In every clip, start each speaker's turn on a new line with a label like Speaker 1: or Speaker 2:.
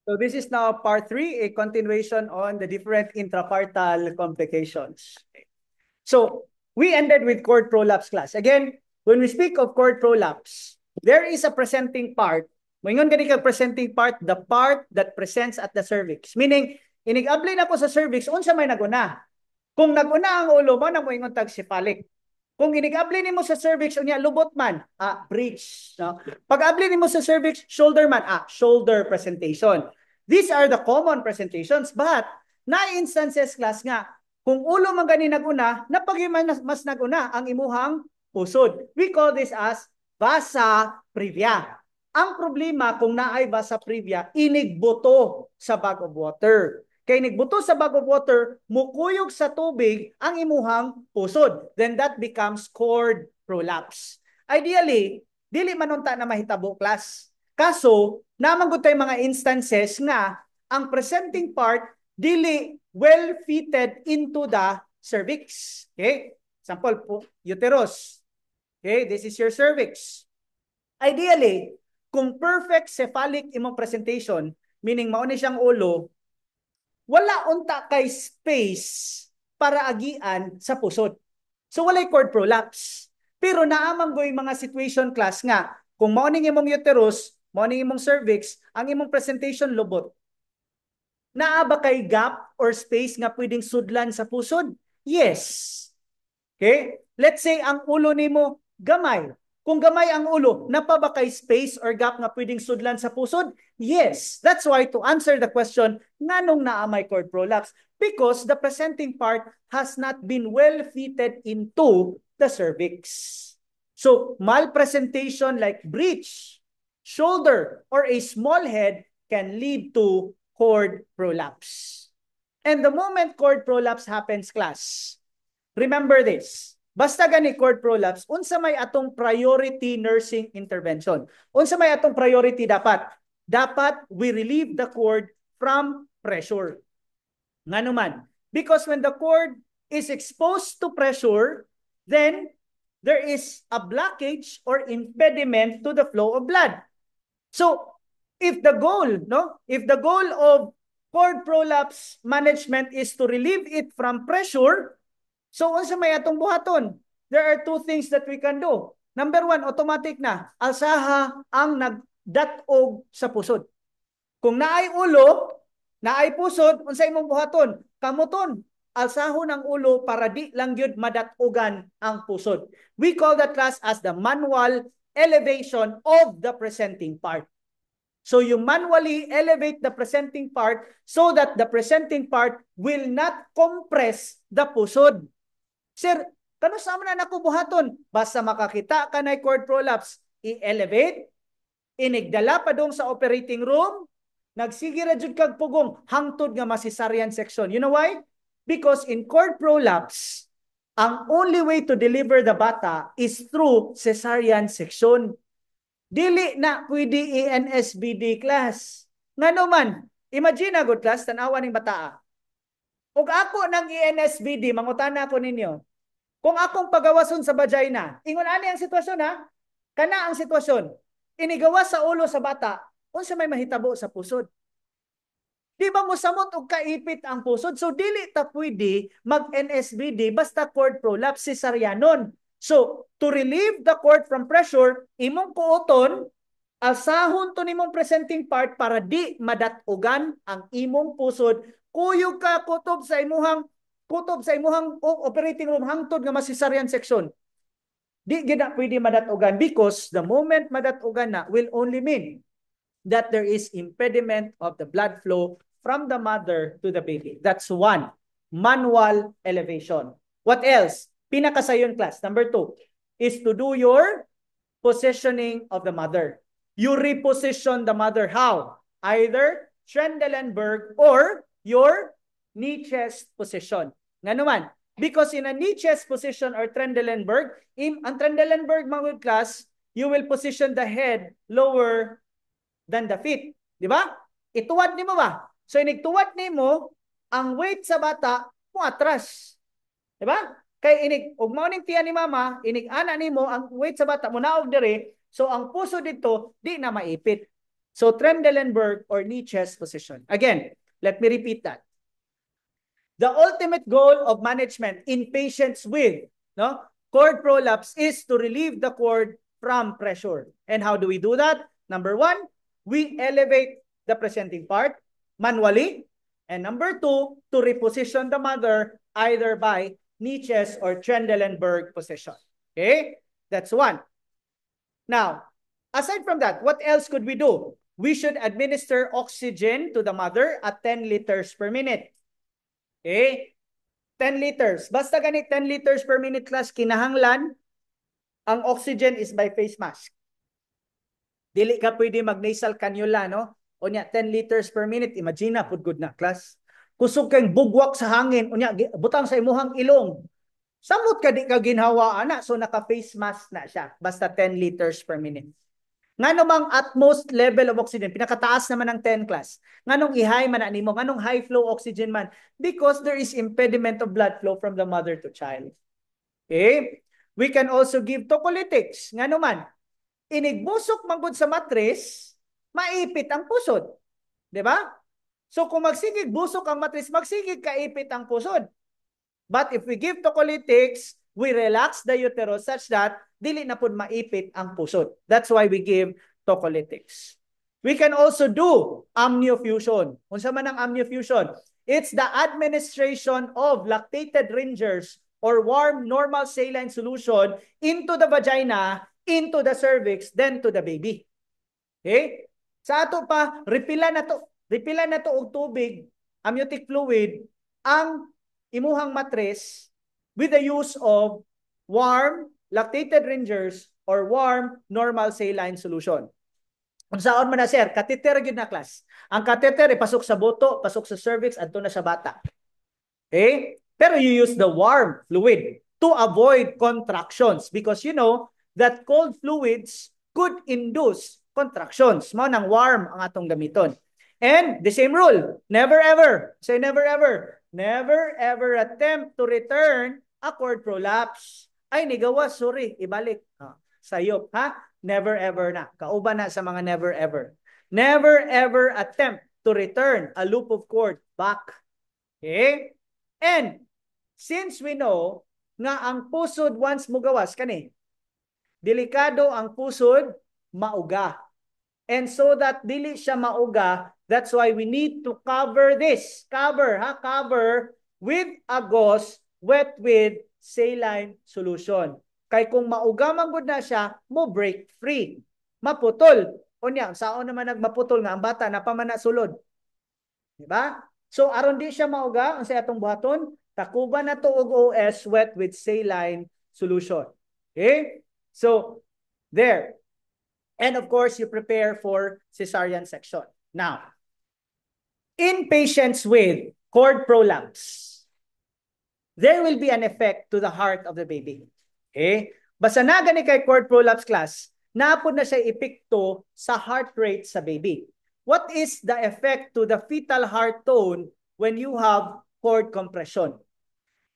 Speaker 1: So this is now part 3, a continuation on the different intrapartal complications. So we ended with cord prolapse class. Again, when we speak of cord prolapse, there is a presenting part. Ngayon gani ka presenting part, the part that presents at the cervix. Meaning, inig-apply na ko sa cervix, unsa may naguna. Kung naguna ang ulo mo, na mo ingon tag cephalic. Kung inig-apply nimo sa cervix, unya lubot man, breech. No? Pag-apply nimo sa cervix, shoulder man, shoulder presentation. These are the common presentations, but na instances class nga, kung ulo man gani naguna, napagi mas naguna ang imuhang pusod. We call this as vasa previa. Ang problema kung naay vasa previa, inigbuto sa bag of water. Kay nigbuto sa bag of water, mukuyog sa tubig ang imuhang pusod. Then that becomes cord prolapse. Ideally, dili manunta na mahitabo class. Kaso, naman gud tay mga instances nga ang presenting part dili well fitted into the cervix. Okay? Example po, uterus. Okay, this is your cervix. Ideally, kung perfect cephalic imong presentation, meaning mauni siyang ulo, wala unta kay space para agian sa pusod. So walay cord prolapse. Pero naamang goy mga situation class nga, kung mauni imong uterus, mauni imong cervix, ang imong presentation lubot. Naa ba kay gap or space nga pwedeng sudlan sa pusod? Yes. Okay? Let's say ang ulo nimo gamay. Kung gamay ang ulo, napa ba kay space or gap nga pwedeng sudlan sa pusod? Yes. That's why to answer the question, nganong naa may cord prolapse? Because the presenting part has not been well fitted into the cervix. So, malpresentation like breech, shoulder, or a small head can lead to cord prolapse. And the moment cord prolapse happens, class, remember this. Basta gani cord prolapse, unsa may atong priority nursing intervention. Unsa may atong priority dapat? Dapat we relieve the cord from pressure. Nga naman, because when the cord is exposed to pressure, then there is a blockage or impediment to the flow of blood. So, if the goal of cord prolapse management is to relieve it from pressure, so unsa may atong buhaton? There are two things that we can do. Number one, automatic na, alsaha ang nagdatog sa pusod. Kung naay ulo, naay pusod, unsa imong buhaton? Kamuton, alsahon ang ulo para di lang yun madatugan ang pusod. We call that class as the manual elevation of the presenting part. So you manually elevate the presenting part so that the presenting part will not compress the pusod. Sir, kano sa man na nakubuhaton? Basta makakita ka na cord prolapse, i-elevate, inigdala pa dong sa operating room, nagsige ra jud kag pugong hangtod nga masisaryan section. You know why? Because in cord prolapse, ang only way to deliver the bata is through cesarean section. Dili na pwede ENSBD class. Ngano man, imagine good class, tanawa ning bata. Ug ako ng ENSBD, mangutana ko ninyo, kung akong pagawason sa vagina, ingon ani ang sitwasyon ha? Kana ang sitwasyon. Inigawas sa ulo sa bata, unsa may mahitabo sa pusod? Di ba mo samot og kaipit ang pusod? So dili ta pwede mag-NSBD basta cord prolapse cesareanon. So to relieve the cord from pressure, imong kuoton, asahon to nimong presenting part para di madatugan ang imong pusod. Kuyog ka kutob sa imuhang operating room hangtod nga masisaryan section. Di gina pwede madatugan because the moment madatugan na will only mean that there is impediment of the blood flow from the mother to the baby. That's one. Manual elevation. What else? Pinakasayon class. Number 2 is to do your positioning of the mother. You reposition the mother. How? Either Trendelenburg or your knee chest position. Nga naman, because in a knee chest position or Trendelenburg, ang Trendelenburg mga class, you will position the head lower than the feet. Di ba? Ituwad nimo ba? So inigtuwad nimo, ang weight sa bata mo atras. Di ba? Kay inig ug mao ning tiyan ni mama, inig ana nimo ang weight sa bata mo naog dire, so ang puso dito di na maipit. So Trendelenburg or Nietzsche's position. Again, let me repeat that. The ultimate goal of management in patients with cord prolapse is to relieve the cord from pressure. And how do we do that? Number one, we elevate the presenting part manually. And number two, to reposition the mother either by Nietzsche's or Trendelenburg position. Okay? That's one. Now, aside from that, what else could we do? We should administer oxygen to the mother at 10 liters per minute. Okay? 10 liters. Basta ganit 10 liters per minute class, kinahanglan, ang oxygen is by face mask. Dili ka pwede mag-nasal cannula, no? O niya, 10 liters per minute. Imagine na, pud good na, class. Kusog kang bugwak sa hangin. O niya, butang sa imuhang ilong. Samot ka di ka ginhawa, ana. So, naka-face mask na siya. Basta 10 liters per minute. Nga namang utmost level of oxygen, pinakataas naman ng 10 class. Nga nung i-high man animo, nga nung high flow oxygen man, because there is impediment of blood flow from the mother to child. Okay? We can also give tocolytics. Nga naman, inigbusok manggod sa matris, maipit ang pusod. Diba? So kung magsigig busok ang matris, magsigig kaipit ang pusod. But if we give tocolytics, we relax the uterus such that dili na pud maipit ang pusod. That's why we give tocolytics. We can also do amniofusion. Unsa man ang amniofusion? It's the administration of lactated ringers or warm normal saline solution into the vagina, into the cervix, then to the baby. Okay? Sa ato pa, repilan na to og tubig, amniotic fluid, ang imuhang matris with the use of warm lactated ringers or warm normal saline solution. Kung saan man na sir, catheter yun na class. Ang catheter pasok sa buto, pasok sa cervix, adto na sa bata. Okay? Pero you use the warm fluid to avoid contractions because you know that cold fluids could induce contractions. Mo nang warm ang atong gamiton. And the same rule, never ever, say never ever, never ever attempt to return a cord prolapse. Ay, nigawas, sorry, ibalik. Sayop, ha? Never ever na. Kauban na sa mga never ever. Never ever attempt to return a loop of cord back. Okay? And since we know nga ang pusod once mugawas kani, delikado ang pusod mauga. And so that dili siya mauga, that's why we need to cover this. Cover with a gauze wet with saline solution. Kay kung mauga man gud na siya, mo break free. Maputol. Unya, saon naman nagmaputol nga ang bata napamana sulod. Diba? So aron di siya mauga, ang sa atong buhaton, takuban na to og OS wet with saline solution. Okay? So there. And of course, you prepare for cesarean section. Now, in patients with cord prolapse, there will be an effect to the heart of the baby. Okay? Basta na gani kay cord prolapse class, napod na siya epekto sa heart rate sa baby. What is the effect to the fetal heart tone when you have cord compression?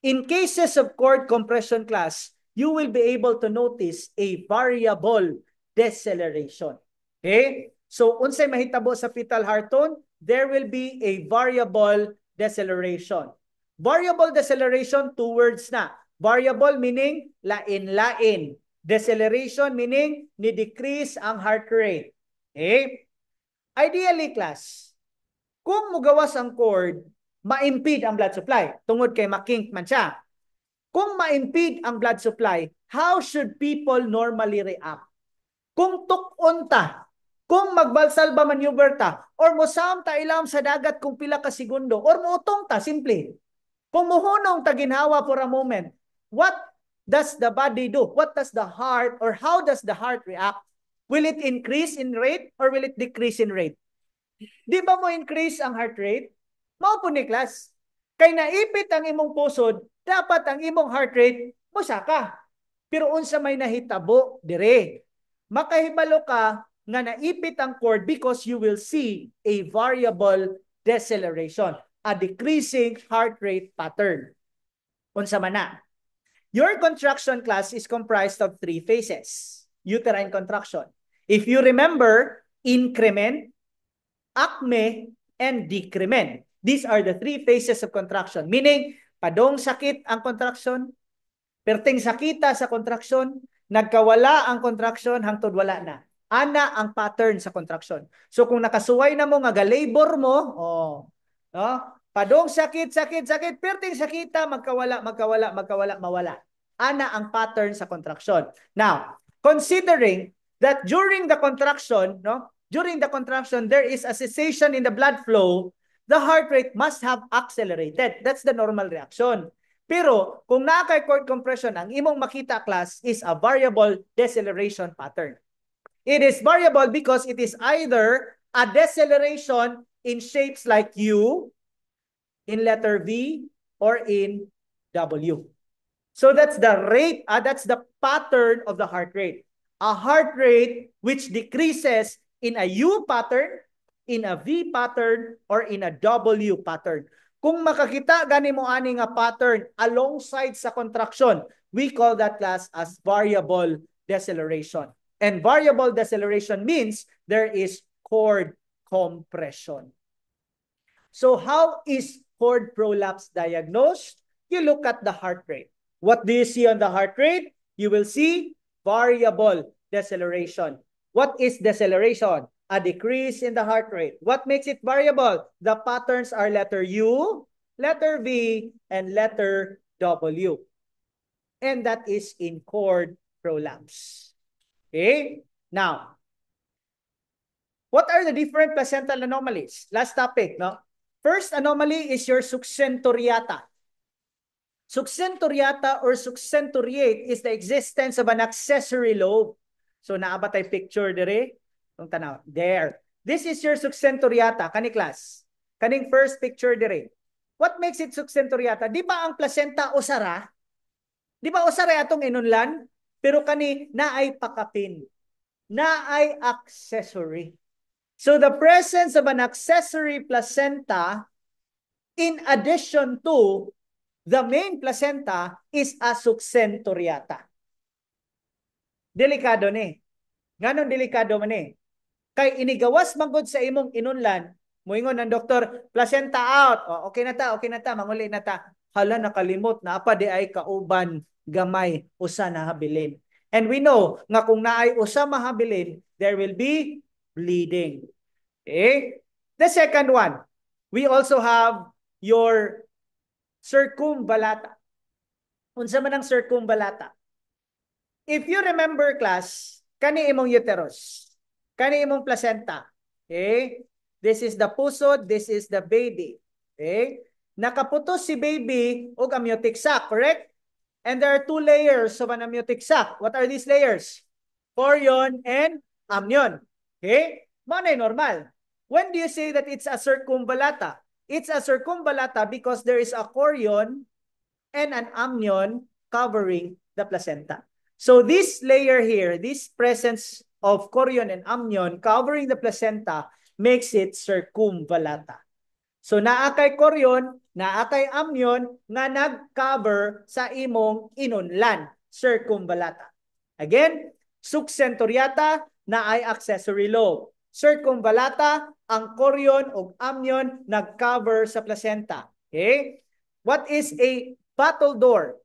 Speaker 1: In cases of cord compression class, you will be able to notice a variable deceleration. Okay? So, unsay mahitabo sa fetal heart tone? There will be a variable deceleration. Variable deceleration, two words na. Variable meaning lain-lain. Deceleration meaning ni-decrease ang heart rate. Okay? Ideally, class, kung mugawas ang cord, ma-impede ang blood supply. Tungod kay makink man siya. Kung ma-impede ang blood supply, how should people normally react? Kung tukon ta, kung magbalsalba maneuver ta, or musam ta ilam sa dagat kung pila ka segundo, or muutong ta, simple. Kung muhunong ta ginhawa for a moment, what does the body do? What does the heart, or how does the heart react? Will it increase in rate, or will it decrease in rate? Di ba mo increase ang heart rate? Mao po ni class. Kay naipit ang imong pusod, dapat ang imong heart rate, musaka. Pero unsa may nahitabo, dire. Makahibalo ka nga naipit ang cord because you will see a variable deceleration, a decreasing heart rate pattern. Unsa man na. Your contraction class is comprised of 3 phases. Uterine contraction. If you remember, increment, acme, and decrement. These are the three phases of contraction. Meaning, padong sakit ang contraction, perting sakita sa contraction, nagkawala ang contraction hangtod wala na. Ana ang pattern sa contraction. So kung nakasuway na mo nga labor mo, no? Padong sakit, perting sakita, magkawala, mawala. Ana ang pattern sa contraction. Now, considering that during the contraction, no? During the contraction, there is a cessation in the blood flow, the heart rate must have accelerated. That's the normal reaction. Pero kung nakay cord compression, ang imong makita class is a variable deceleration pattern. It is variable because it is either a deceleration in shapes like U, in letter V, or in W. So that's the rate, that's the pattern of the heart rate. A heart rate which decreases in a U pattern, in a V pattern, or in a W pattern. Kung makakita gani mo ani nga pattern alongside sa contraction, we call that class as variable deceleration. And variable deceleration means there is cord compression. So how is cord prolapse diagnosed? You look at the heart rate. What do you see on the heart rate? You will see variable deceleration. What is deceleration? A decrease in the heart rate. What makes it variable? The patterns are letter U, letter V, and letter W. And that is in cord prolapse. Okay? Now, what are the different placental anomalies? Last topic, no? First anomaly is your succintoriata. Succintoriata or succenturiate is the existence of an accessory lobe. So, naabatay picture dire. Tanaw. There. This is your succintoriata, kani class. Kaning first picture dire. What makes it succintoriata? Di ba ang placenta usara? Di ba usara atong inunlan? Pero kani naay pakapin. Naay accessory. So the presence of an accessory placenta in addition to the main placenta is a succintoriata. Delikado ni. Ganon delikado man ni. Kay inigawas manggod sa imong inunlan, moingon ang doktor, placenta out. Okay na ta, manguli na ta. Hala, nakalimot na apa di ay kauban gamay usa na habilin. And we know nga kung naay usa mahabilin, there will be bleeding. Okay? The second one, we also have your circumvallata. Unsa man ang circumvallata? If you remember class, kani imong uterus, kani imong placenta. Okay? This is the pusod, this is the baby. Okay? Nakaputos si baby og amniotic sac, correct? And there are two layers of an amniotic sac. What are these layers? Chorion and amnion. Okay? Manay normal. When do you say that it's a circumvallata? It's a circumvallata because there is a chorion and an amnion covering the placenta. So this layer here, this presence of chorion and amnion covering the placenta makes it circumvallata. So naa kay chorion, naa kay amnion nga nag-cover sa imong inunlan, circumvallata. Again, succintoriata na ay accessory lobe. Circumvallata, ang chorion o amnion nag-cover sa placenta. Okay? What is a battledore?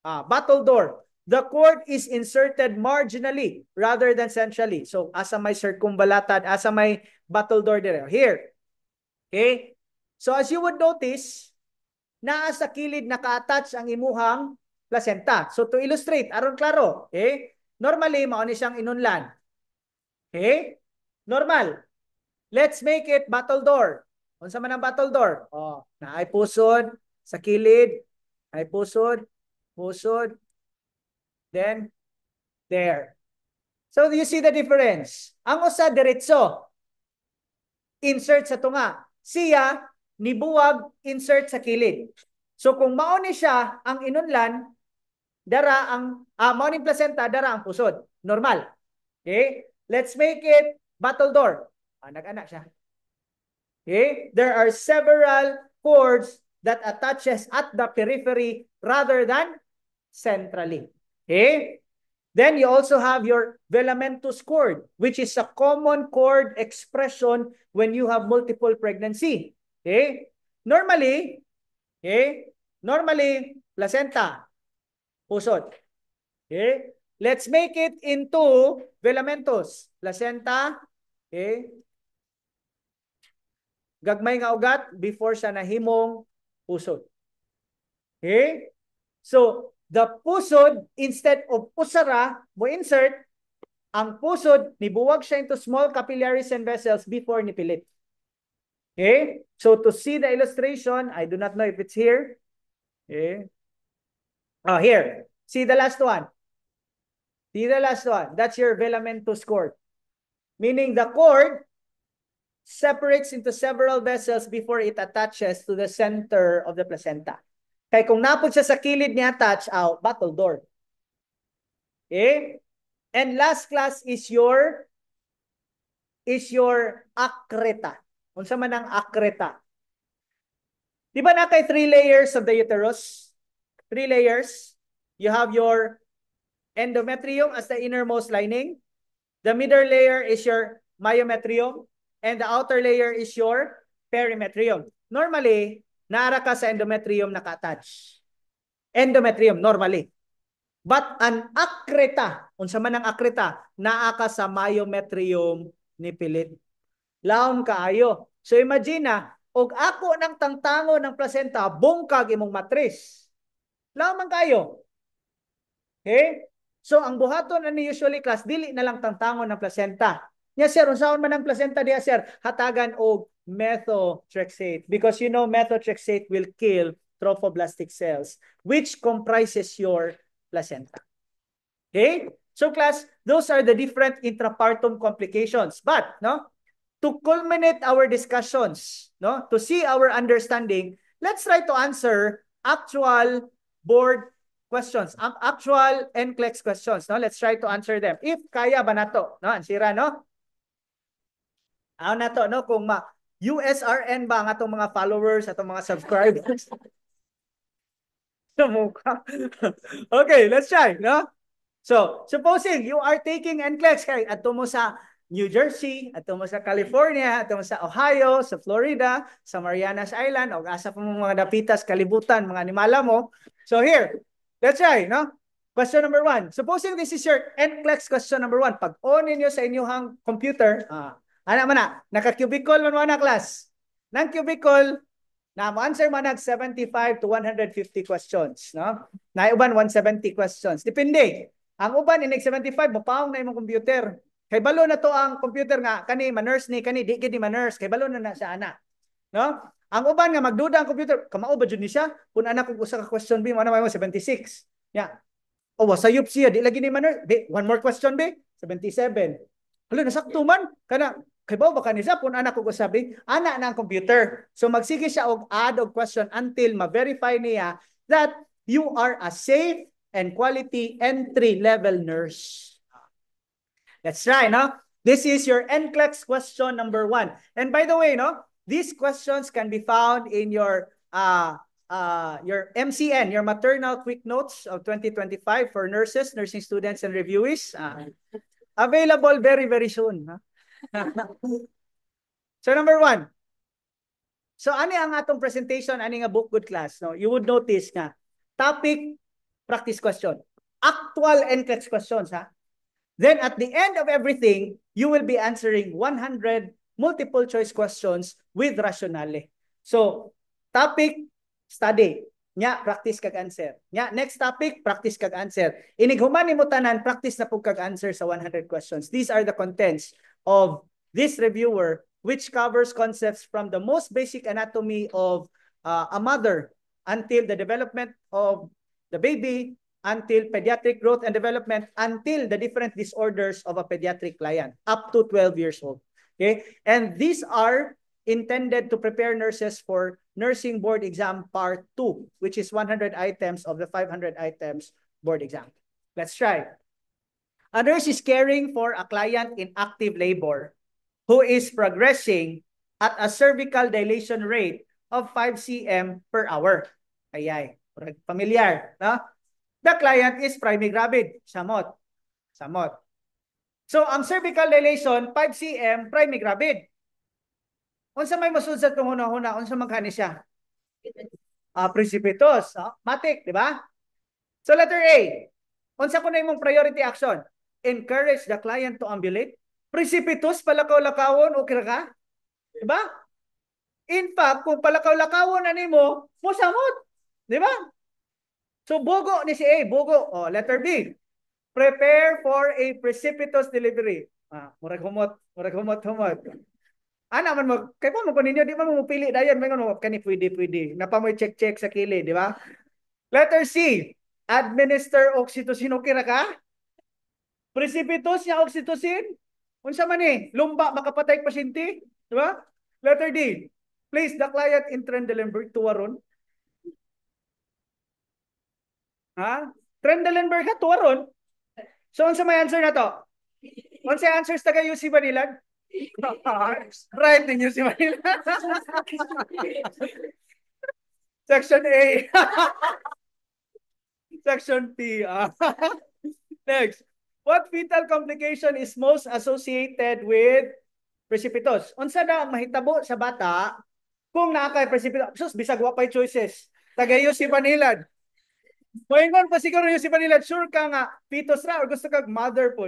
Speaker 1: Battledore. The cord is inserted marginally rather than centrally. So, asa may circumvallata, asa may battledore dire. Here. Okay? So, as you would notice, naa sa kilid naka-attach ang imuhang placenta. So, to illustrate, aron klaro. Okay? Normally, mao ni siyang inunlan. Okay? Normal. Let's make it battledore. Unsa man ang battledore? Naay pusod sa kilid, naay pusod, then there. So you see the difference. Ang usa diretso, insert sa tunga. Siya nibuwag, insert sa kilid. So kung mao ni siya ang inunlan, dara ang mao ni placenta, dara ang pusod. Normal. Okay? Let's make it battledore. Nag-anak siya. Okay? There are several cords that attaches at the periphery rather than centrally. Okay? Then you also have your velamentous cord, which is a common cord expression when you have multiple pregnancy. Okay? Normally, placenta, pusod. Okay? Let's make it into velamentous. Placenta, okay? Gagmay nga ugat before siya nahimong pusod. Okay? So, the pusod, instead of usara, mo insert, ang pusod, nibuwag siya into small capillaries and vessels before nipilit. Okay? So, to see the illustration, I do not know if it's here. Okay? Oh, here. See the last one. See the last one. That's your velamentous cord. Meaning the cord separates into several vessels before it attaches to the center of the placenta. Kaya kung napod siya sa kilid niya, attach out, battle door. Okay? And last class is your accreta. Unsa man ang accreta? Di ba na kay 3 layers of the uterus? 3 layers. You have your endometrium as the innermost lining. The middle layer is your myometrium. And the outer layer is your perimetrium. Normally, naara ka sa endometrium naka-attach. Endometrium, normally. But an accreta, unsa man ang accreta, naa ka sa myometrium ni pilit. Laon kaayo. So imagine na, og ako ng tangtango ng placenta, bungkag imong matris. Laon man kayo. Okay? So ang buhaton ani usually class, dili na lang tangtangon ng placenta. Nya sir, unsaon man ang placenta diya sir? Hatagan og methotrexate because you know methotrexate will kill trophoblastic cells which comprises your placenta. Okay? So class, those are the different intrapartum complications. But no, to culminate our discussions, no, to see our understanding, let's try to answer actual board questions, actual NCLEX questions. No, let's try to answer them. If kaya ba nato, no, ansira, no? Na to, no, kung USRN ba ang atong mga followers, atong mga subscribers? Okay, let's try, no? So, supposing you are taking NCLEX, kay ato mo sa New Jersey, ato mo sa California, ato mo sa Ohio, sa Florida, sa Marianas Island, o asa pa mga dapitas, kalibutan, mga animala mo. So here, let's try, no? Question number 1. Supposing this is your NCLEX question number 1. Pag on ninyo sa inyong computer, ana man na, naka-cubicle man na class. Nang cubicle, na mo answer man nag 75 to 150 questions, no? Na uban 170 questions. Depende. Ang uban inig 75 mopaong na imong computer. Kay balo na to ang computer nga kani ma-nurse ni kani di gid ni ma-nurse kay balo na sa ana. No? Ang uban nga magduda ang computer, kamao ba jud ni siya? Kun ana kog usa ka question B mo na may 76. Ya. Oh, sayop siya di lagi ni ma-nurse. Be, one more question be, 77. Halo nasakto man kana kay ba ka niya kung anak ko sabi, ana na ang computer. So magsige siya og add og question until ma-verify niya that you are a safe and quality entry level nurse. Let's try, no? This is your NCLEX question number 1. And by the way, no, these questions can be found in your MCN, your maternal quick notes of 2025 for nurses, nursing students, and reviewees. Available very, very soon. Huh? So number 1. So ani ang atong presentation, ani nga book good class, no? You would notice nga topic, practice question, actual NCLEX questions, ha? Then at the end of everything, you will be answering 100 multiple choice questions with rationale. So topic, study. Nya, practice kag answer. Nya, next topic, practice kag answer. Inig human nimo tanan, practice na pug kag answer sa 100 questions. These are the contents of this reviewer, which covers concepts from the most basic anatomy of a mother until the development of the baby, until pediatric growth and development, until the different disorders of a pediatric client, up to 12 years old. Okay? And these are intended to prepare nurses for Nursing Board Exam Part 2, which is 100 items of the 500 items board exam. Let's try. A nurse is caring for a client in active labor who is progressing at a cervical dilation rate of 5 cm per hour. Ayay, familiar, no? The client is primigravid, samot. Samot. So, ang cervical dilation, 5 cm, prime gravid. Unsa may masudsad kung huna-huna, unsa man kani siya? Precipitous. Matik, di ba? So, letter A. Unsa ko na imong priority action? Encourage the client to ambulate. Precipitous, palakaw-lakawon, okay ka? Di ba? In fact, kung palakaw-lakawon na nimo, musamot. Di ba? So, bugo ni si A, bugo. Letter B. Prepare for a precipitous delivery. Murag humot. Naman mo, kay pa mo ko ninyo, di man mo pili dayon, may ngono kani pwede. Napa mo check sa kili, di ba? Letter C. Administer oxytocin, okay ra ka? Precipitous niya oxytocin? Unsa man ni? Lumba makapatay pasyente, di ba? Letter D. Place the client in Trendelenburg tuwaron. Trendelenburg ka tuwaron. So unsa may answer na to? Unsa answers taga UC Banilan? Right ninyo si Manila. Section A. Section P. Next. What fetal complication is most associated with precipitous? Unsa na ang mahitabo sa bata kung naa kay precipitous? Sus, bisag wa pay choices. Tagayo si Manila. Moingon pa siguro yung si Manila, sure ka nga fetus ra or gusto kag mother po.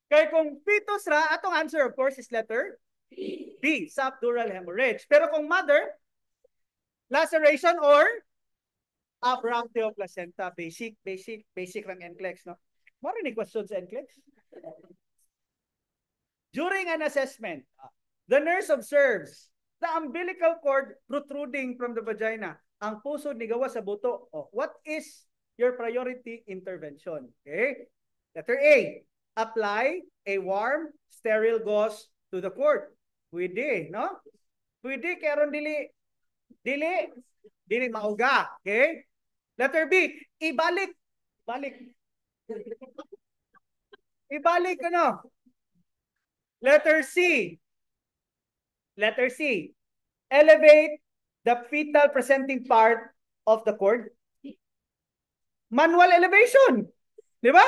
Speaker 1: Kaya kung fetus ra, atong answer of course is letter B, subdural hemorrhage. Pero kung mother, laceration or abruptio placenta, basic lang NCLEX, no? Marinig question sa NCLEX? During an assessment, the nurse observes the umbilical cord protruding from the vagina. Ang puso ni gawa sa buto. What is your priority intervention? Okay? Letter A, apply a warm, sterile gauze to the cord. Pwede, no? Pwede, karon dili mauga. Okay? Letter B, ibalik. Ibalik ano? Letter C, elevate the fetal presenting part of the cord. Manual elevation. Di ba?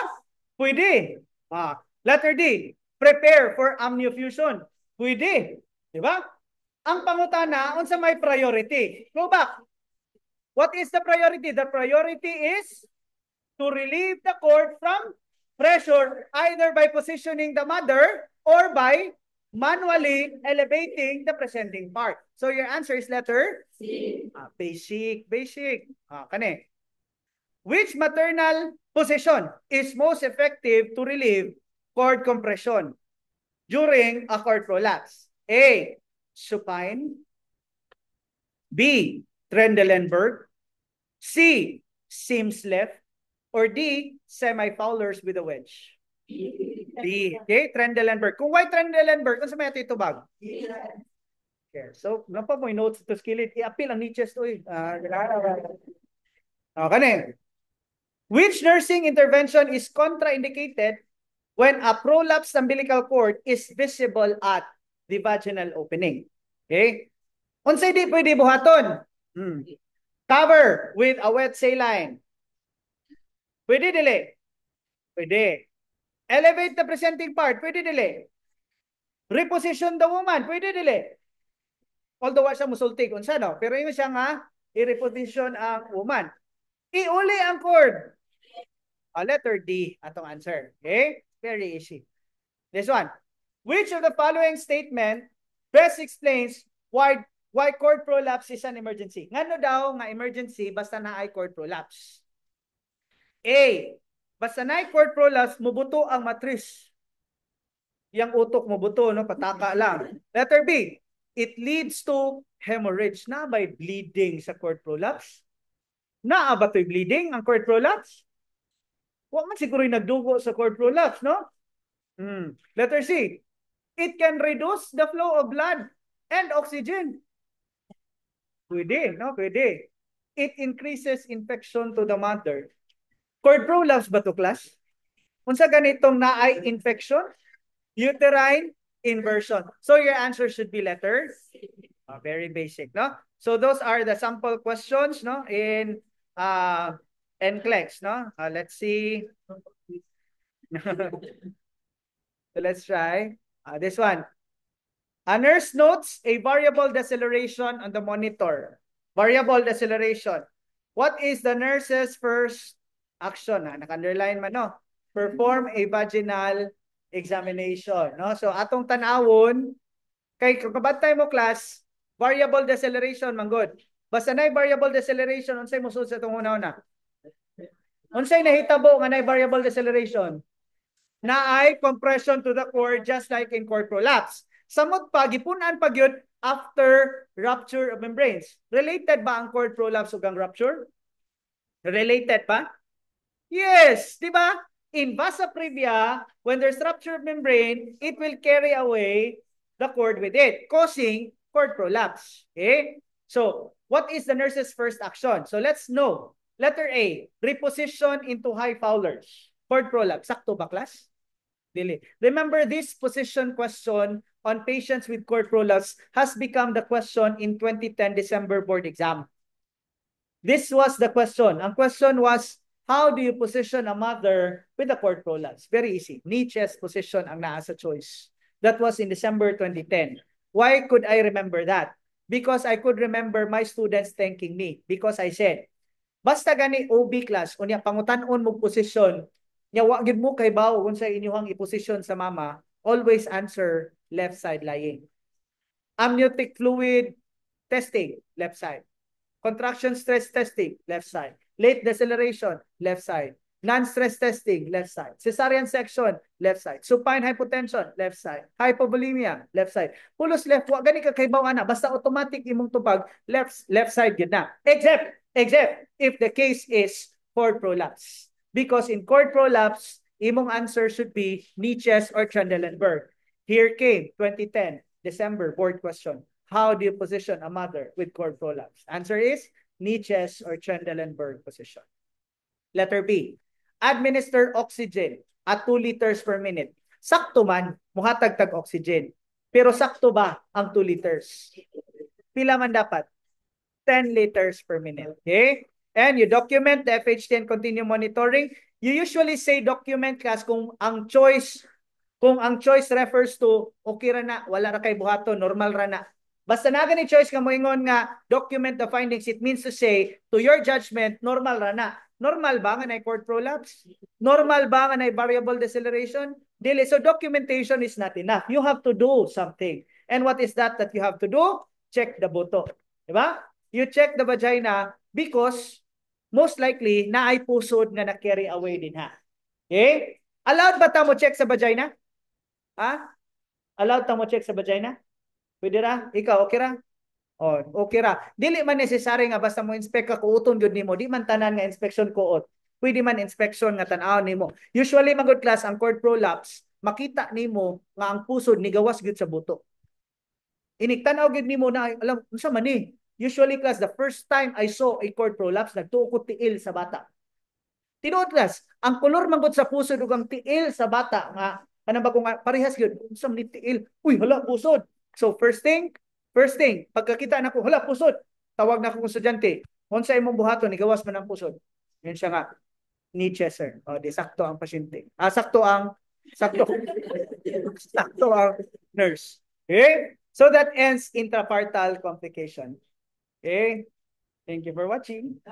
Speaker 1: Pwede. Letter D, prepare for amniofusion. Pwede. Di ba? Ang pangutana, unsa may priority? Go back. What is the priority? The priority is to relieve the cord from pressure either by positioning the mother or by manually elevating the presenting part. So your answer is letter C. Basic. Kani. Which maternal position is most effective to relieve cord compression during a cord prolapse? A, supine. B, Trendelenburg. C, seams left. Or D, semi-fowlers with a wedge. D. Okay, Trendelenburg. Kung why Trendelenburg, kung sa may itubag? Okay, so, napa mo notes to skillet, i-appeal ang niches to eh. Kani. Which nursing intervention is contraindicated when a prolapsed umbilical cord is visible at the vaginal opening? Okay? Unsay di pwede buhaton? Cover with a wet saline. Pwede dili? Pwede. Elevate the presenting part. Pwede dili? Reposition the woman. Pwede dili? Although wa siya musultig. Unsa no? Pero yun siya nga, i-reposition ang woman. Iuli ang cord. Letter D atong answer. Okay? Very easy. This one. Which of the following statement best explains why cord prolapse is an emergency? Ngano daw nga emergency basta na ay cord prolapse? A. Basta na ay cord prolapse, mubuto ang matris. Yang utok mubuto, no? Pataka lang. Letter B. It leads to hemorrhage. Na by bleeding sa cord prolapse? Naa ba to'y bleeding ang cord prolapse? Huwag man siguro yung nagdugo sa cord prolapse, no? Letter C. It can reduce the flow of blood and oxygen. Pwede, no? Pwede. It increases infection to the mother. Cord prolapse ba to, class? Unsa ganitong naay infection? Uterine inversion. So your answer should be letter C. Very basic, no? So those are the sample questions, no? In NCLEX, no? Let's see. So let's try this one. A nurse notes a variable deceleration on the monitor. Variable deceleration. What is the nurse's first action? Naka-underline man, no? Perform a vaginal examination. No? So atong tanawon, kay kabantay mo class, variable deceleration, manggod. Basta na variable deceleration, unsay musud sa itong una-una? Unsay nahitabo nga na variable deceleration? Na ay compression to the core just like in core prolapse. Samot pa, gipunan pa yun after rupture of membranes. Related ba ang cord prolapse ug ang rupture? Related pa? Yes, di ba? In vasa previa, when there's rupture of membrane, it will carry away the cord with it, causing cord prolapse. Okay? So, what is the nurse's first action? So, let's know. Letter A, reposition into high Fowler's. Cord prolapse. Sakto ba, class? Dili. Remember, this position question on patients with cord prolapse has become the question in 2010 December board exam. This was the question. Ang question was, how do you position a mother with a cord prolapse? Very easy. Knee chest position ang naa sa choice. That was in December 2010. Why could I remember that? Because I could remember my students thanking me. Because I said, basta gani OB class, unya pangutan-on mo position, nya wa gid mo kay bawo kung sa inyong i-position sa mama, always answer left side lying. Amniotic fluid testing, left side. Contraction stress testing, left side. Late deceleration, left side. Non-stress testing, left side. Cesarean section, left side. Supine hypotension, left side. Hypovolemia, left side. Pulos left, wa gani ka kay bawo ana, basta automatic imong tupag left side gid na. Except if the case is cord prolapse. Because in cord prolapse, imong answer should be Nietzsche's or Trendelenburg. Here came 2010 December board question. How do you position a mother with cord prolapse? Answer is Nietzsche's or Trendelenburg position. Letter B, administer oxygen at 2 liters per minute. Sakto man, muhatag tag oxygen. Pero sakto ba ang 2 liters? Pila man dapat? 10 liters per minute. Okay? And you document the FHT and continue monitoring. You usually say document class kung ang choice refers to okay ra na, wala ra kay buhaton, normal ra na. Basta na gani choice nga moingon nga document the findings, it means to say to your judgment normal ra na. Normal ba nga na cord prolapse? Normal ba nga na variable deceleration? Dili. So documentation is not enough. You have to do something. And what is that you have to do? Check the buto. Diba? You check the vagina because most likely na ay pusod nga na-carry away din ha. Okay? Allowed ba ta mo check sa vagina? Ha? Allowed ta mo check sa vagina? Pwede ra? Ikaw, okay ra? Oh, okay ra. Dili man necessary nga basta mo inspect ka kuuton gyud nimo. Di man tanan nga inspection kuot. Pwede man inspection nga tan-aw nimo. Usually magud class ang cord prolapse, makita nimo nga ang pusod ni gawas gyud sa buto. Iniktan-aw gyud nimo na alam unsa man ni. Usually class, the first time I saw a cord prolapse, nagtuo ko tiil sa bata. Tinuod class, ang kolor manggod sa pusod ug ang tiil sa bata nga kanang bagong parehas gyud. Unsa man ni tiil? Uy, hala pusod. So first thing, pagkakita nako hala pusod, tawag na ako kong estudyante. Unsa imong buhaton ni gawas man ang pusod? Yan siya nga. Nietzsche, sir. O, di sakto ang pasyente. Sakto ang nurse. Okay? So that ends intrapartal complication. Okay? Thank you for watching.